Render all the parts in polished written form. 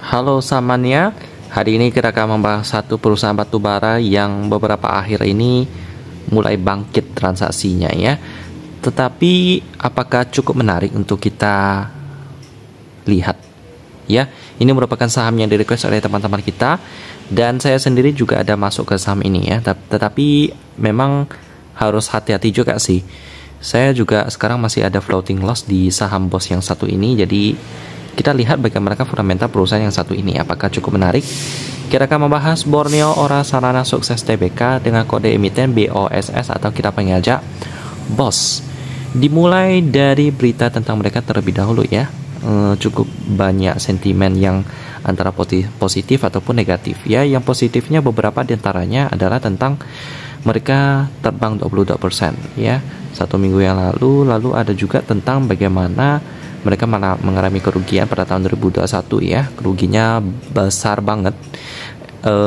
Halo Samania, hari ini kita akan membahas satu perusahaan batubara yang beberapa akhir ini mulai bangkit transaksinya ya. Tetapi apakah cukup menarik untuk kita lihat? Ya, ini merupakan saham yang di-request oleh teman-teman kita dan saya sendiri juga ada masuk ke saham ini ya. Tetapi memang harus hati-hati juga sih. Saya juga sekarang masih ada floating loss di saham BOS yang satu ini, jadi kita lihat bagaimana fundamental perusahaan yang satu ini, apakah cukup menarik. Kita akan membahas Borneo Ora Sarana Sukses Tbk dengan kode emiten BOSS atau kita panggil aja BOS. Dimulai dari berita tentang mereka terlebih dahulu ya. Cukup banyak sentimen yang antara positif ataupun negatif ya. Yang positifnya beberapa diantaranya adalah tentang mereka terbang 22% ya. Satu minggu yang lalu ada juga tentang bagaimana mereka mengalami kerugian pada tahun 2021 ya. Kerugiannya besar banget,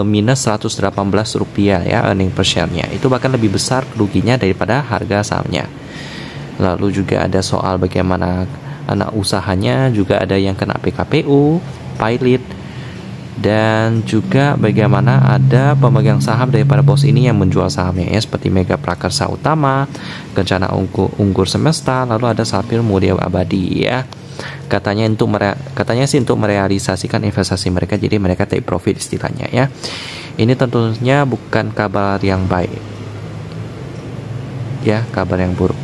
minus 118 rupiah ya earning per share-nya. Itu bahkan lebih besar kerugiannya daripada harga sahamnya. Lalu juga ada soal bagaimana anak usahanya juga ada yang kena PKPU, pilot, dan juga bagaimana ada pemegang saham daripada BOS ini yang menjual sahamnya ya, seperti Mega Prakarsa Utama, Kencana Unggur Semesta, lalu ada Sapir Mulia Abadi ya. Katanya sih untuk merealisasikan investasi mereka, jadi mereka take profit istilahnya ya. Ini tentunya bukan kabar yang baik ya, kabar yang buruk.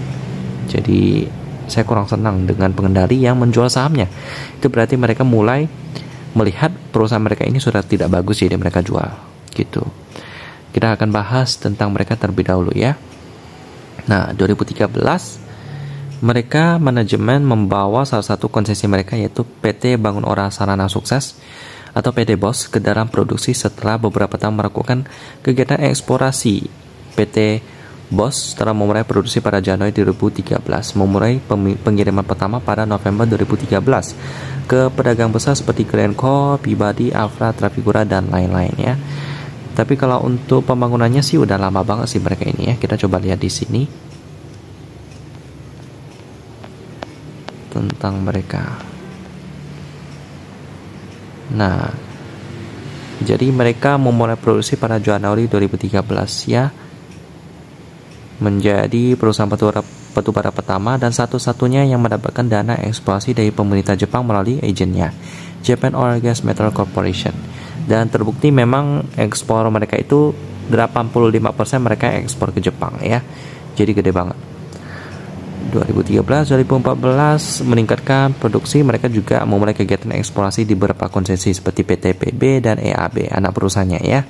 Jadi saya kurang senang dengan pengendali yang menjual sahamnya. Itu berarti mereka mulai melihat perusahaan mereka ini sudah tidak bagus, jadi mereka jual gitu. Kita akan bahas tentang mereka terlebih dahulu ya. Nah, 2013 mereka manajemen membawa salah satu konsesi mereka yaitu PT Bangun Ora Sarana Sukses atau PT BOS ke dalam produksi setelah beberapa tahun melakukan kegiatan eksplorasi. PT BOS telah memulai produksi pada Januari 2013, memulai pengiriman pertama pada November 2013 ke pedagang besar seperti Glencore, Peabody, Alfa, Trafigura, dan lain-lain ya. Tapi kalau untuk pembangunannya sih udah lama banget sih mereka ini ya. Kita coba lihat di sini tentang mereka. Nah, jadi mereka memulai produksi pada Januari 2013 ya. Menjadi perusahaan batubara pertama dan satu-satunya yang mendapatkan dana eksplorasi dari pemerintah Jepang melalui agennya, Japan Oil Gas Metal Corporation. Dan terbukti memang ekspor mereka itu 85% mereka ekspor ke Jepang ya. Jadi gede banget. 2013-2014 meningkatkan produksi, mereka juga memulai kegiatan eksplorasi di beberapa konsesi seperti PT PB dan EAB, anak perusahaannya ya,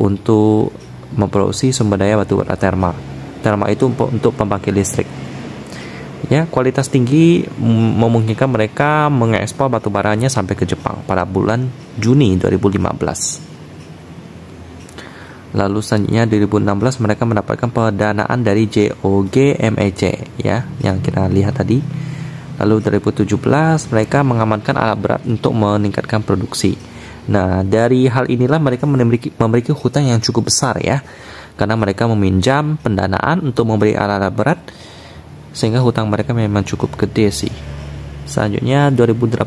untuk memproduksi sumber daya batubara termal. Termal itu untuk pembangkit listrik. Ya, kualitas tinggi memungkinkan mereka mengekspor batubaranya sampai ke Jepang pada bulan Juni 2015. Lalu selanjutnya 2016 mereka mendapatkan pendanaan dari JOGMEC ya, yang kita lihat tadi. Lalu 2017 mereka mengamankan alat berat untuk meningkatkan produksi. Nah, dari hal inilah mereka memiliki hutang yang cukup besar ya, karena mereka meminjam pendanaan untuk membeli alat-alat berat, sehingga hutang mereka memang cukup gede sih. Selanjutnya 2018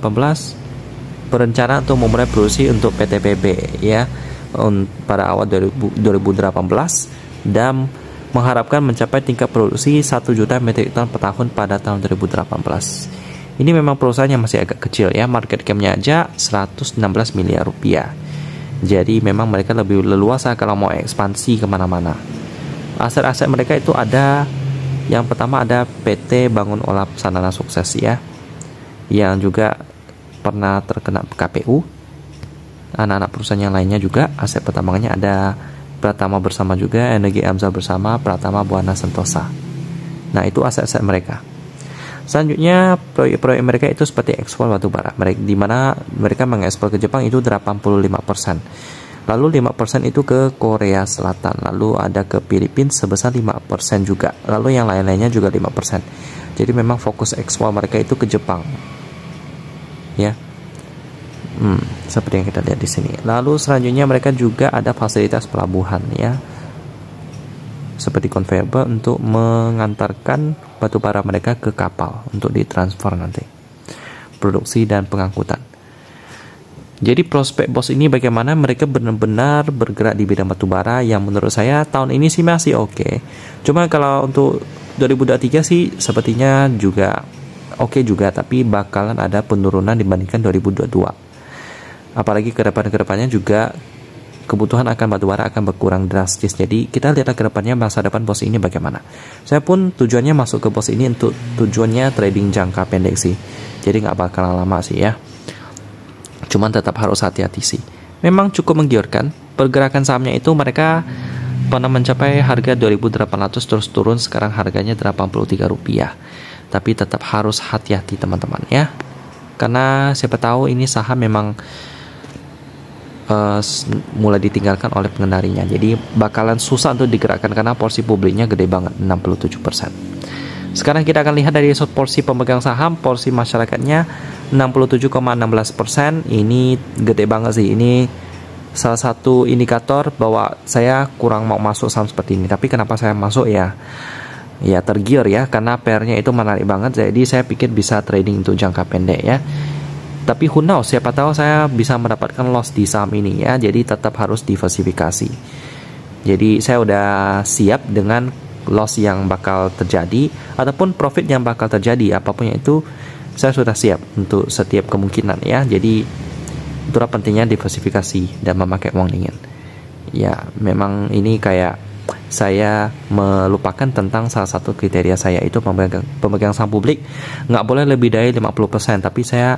berencana untuk memulai produksi untuk PT PB ya pada awal 2018 dan mengharapkan mencapai tingkat produksi 1 juta metrik ton per tahun pada tahun 2018. Ini memang perusahaan yang masih agak kecil ya, market cap-nya aja 116 miliar rupiah. Jadi memang mereka lebih leluasa kalau mau ekspansi kemana-mana. Aset-aset mereka itu ada, yang pertama ada PT Bangun Ora Sarana Sukses ya, yang juga pernah terkena KPU. Anak-anak perusahaan yang lainnya juga aset pertambangannya ada Pratama Bersama juga, Energi Amza Bersama, Pratama Buana Sentosa. Nah, itu aset-aset mereka. Selanjutnya proyek-proyek mereka itu seperti ekspor batubara, di mana mereka mengekspor ke Jepang itu 85%. Lalu 5% itu ke Korea Selatan, lalu ada ke Filipina sebesar 5% juga. Lalu yang lain-lainnya juga 5%. Jadi memang fokus ekspor mereka itu ke Jepang. Ya. Seperti yang kita lihat di sini. Lalu selanjutnya mereka juga ada fasilitas pelabuhan ya, seperti conveyor untuk mengantarkan batubara mereka ke kapal untuk ditransfer nanti, produksi dan pengangkutan. Jadi prospek BOS ini bagaimana? Mereka benar-benar bergerak di bidang batubara yang menurut saya tahun ini sih masih oke. Cuma kalau untuk 2023 sih sepertinya juga oke juga, tapi bakalan ada penurunan dibandingkan 2022. Apalagi kedepannya juga kebutuhan akan batubara akan berkurang drastis. Jadi kita lihat ke depannya masa depan BOS ini bagaimana. Saya pun tujuannya masuk ke BOS ini untuk tujuannya trading jangka pendek sih. Jadi nggak bakalan lama sih ya. Cuman tetap harus hati-hati sih. Memang cukup menggiurkan. Pergerakan sahamnya itu mereka pernah mencapai harga 2.800 terus turun, sekarang harganya Rp83. Tapi tetap harus hati-hati teman-teman ya. Karena siapa tahu ini saham memang mulai ditinggalkan oleh pengendalinya. Jadi bakalan susah untuk digerakkan karena porsi publiknya gede banget, 67%. Sekarang kita akan lihat dari porsi pemegang saham, porsi masyarakatnya 67,16%. Ini gede banget sih. Ini salah satu indikator bahwa saya kurang mau masuk saham seperti ini. Tapi kenapa saya masuk ya? Ya tergiur ya, karena pairnya itu menarik banget. Jadi saya pikir bisa trading untuk jangka pendek ya. Tapi who knows, siapa tahu saya bisa mendapatkan loss di saham ini ya. Jadi tetap harus diversifikasi. Jadi saya udah siap dengan loss yang bakal terjadi ataupun profit yang bakal terjadi, apapun itu saya sudah siap untuk setiap kemungkinan ya. Jadi itulah pentingnya diversifikasi dan memakai uang dingin. Ya memang ini kayak saya melupakan tentang salah satu kriteria saya, itu pemegang saham publik nggak boleh lebih dari 50%. Tapi saya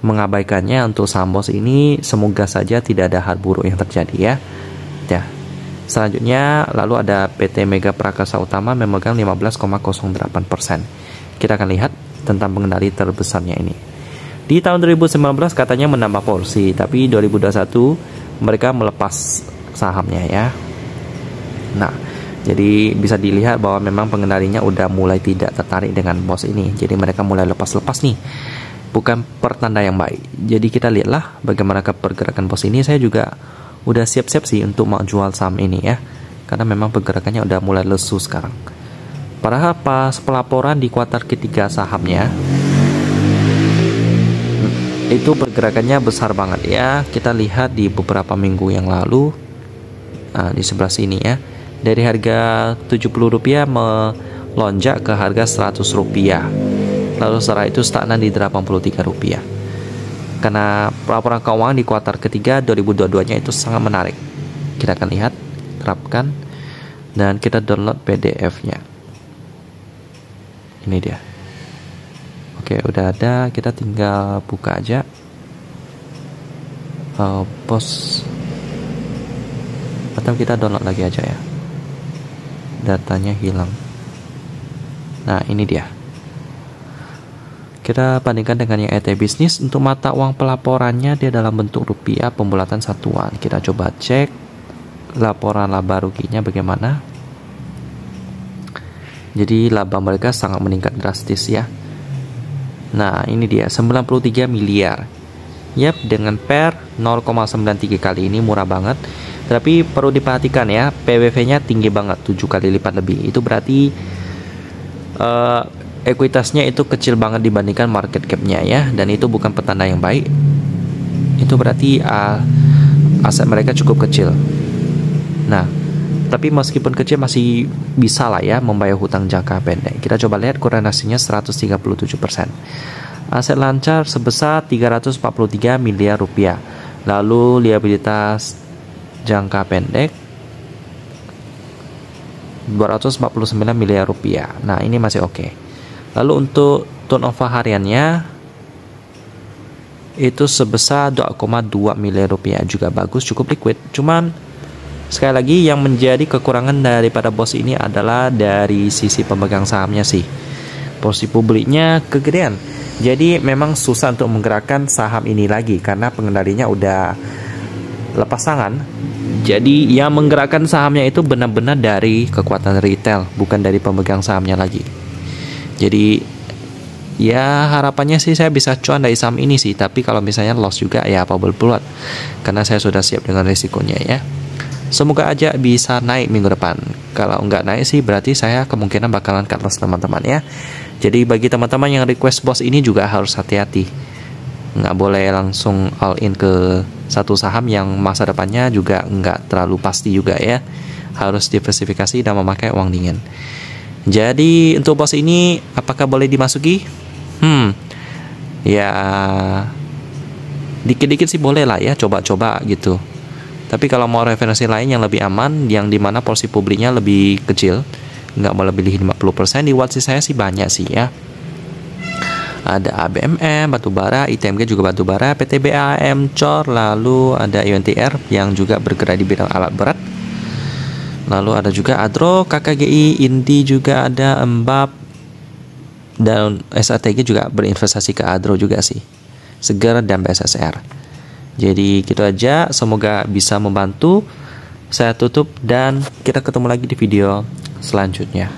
mengabaikannya untuk saham BOS ini. Semoga saja tidak ada hal buruk yang terjadi ya. Selanjutnya lalu ada PT Mega Prakasa Utama memegang 15,08%. Kita akan lihat tentang pengendali terbesarnya ini. Di tahun 2019 katanya menambah porsi, tapi 2021 mereka melepas sahamnya ya. Nah, jadi bisa dilihat bahwa memang pengendalinya udah mulai tidak tertarik dengan BOS ini. Jadi mereka mulai lepas-lepas nih. Bukan pertanda yang baik. Jadi kita lihatlah bagaimana pergerakan BOS ini. Saya juga udah siap-siap sih untuk mau jual saham ini ya. Karena memang pergerakannya udah mulai lesu sekarang. Padahal pas pelaporan di kuartal ketiga sahamnya itu pergerakannya besar banget ya. Kita lihat di beberapa minggu yang lalu. Nah, di sebelah sini ya. Dari harga Rp70 melonjak ke harga Rp100. Lalu setelah itu stagnan di Rp83. Karena pelaporan keuangan di kuartal ketiga 2022-nya itu sangat menarik. Kita akan lihat, terapkan, dan kita download PDF-nya. Ini dia. Oke, udah ada, kita tinggal buka aja. BOS. Atau kita download lagi aja ya. Datanya hilang. Nah, ini dia. Kita bandingkan dengan yang ET bisnis. Untuk mata uang pelaporannya dia dalam bentuk rupiah pembulatan satuan. Kita coba cek laporan laba ruginya bagaimana. Jadi laba mereka sangat meningkat drastis ya. Nah ini dia 93 miliar. Yap, dengan PER 0,93 kali, ini murah banget. Tapi perlu diperhatikan ya, PBV nya tinggi banget, 7 kali lipat lebih. Itu berarti ekuitasnya itu kecil banget dibandingkan market cap-nya ya, dan itu bukan petanda yang baik. Itu berarti aset mereka cukup kecil. Nah, tapi meskipun kecil masih bisa lah ya membayar hutang jangka pendek. Kita coba lihat korelasinya 137%. Aset lancar sebesar 343 miliar rupiah. Lalu liabilitas jangka pendek 249 miliar rupiah. Nah, ini masih oke. Lalu untuk turnover hariannya itu sebesar 2,2 miliar rupiah, juga bagus, cukup liquid. Cuman sekali lagi yang menjadi kekurangan daripada BOS ini adalah dari sisi pemegang sahamnya sih. Porsi publiknya kegedean. Jadi memang susah untuk menggerakkan saham ini lagi karena pengendalinya udah lepas tangan. Jadi yang menggerakkan sahamnya itu benar-benar dari kekuatan retail, bukan dari pemegang sahamnya lagi. Jadi ya harapannya sih saya bisa cuan dari saham ini sih. Tapi kalau misalnya loss juga ya apa berbuat, karena saya sudah siap dengan risikonya ya. Semoga aja bisa naik minggu depan. Kalau nggak naik sih berarti saya kemungkinan bakalan cut loss teman-teman ya. Jadi bagi teman-teman yang request BOS ini juga harus hati-hati. Nggak boleh langsung all in ke satu saham yang masa depannya juga nggak terlalu pasti juga ya. Harus diversifikasi dan memakai uang dingin. Jadi untuk pos ini apakah boleh dimasuki? Ya dikit-dikit sih boleh lah ya, coba-coba gitu. Tapi kalau mau referensi lain yang lebih aman, yang dimana porsi publiknya lebih kecil, nggak melebihi 50%, di watchlist saya sih banyak sih ya. Ada ABMM, batubara, ITMG juga batubara, PTBAM, COR, lalu ada UNTR yang juga bergerak di bidang alat berat. Lalu ada juga Adro, KKGI, Indi juga ada, Embab, dan SATG juga berinvestasi ke Adro juga sih. Seger dan BSSR. Jadi gitu aja, semoga bisa membantu. Saya tutup dan kita ketemu lagi di video selanjutnya.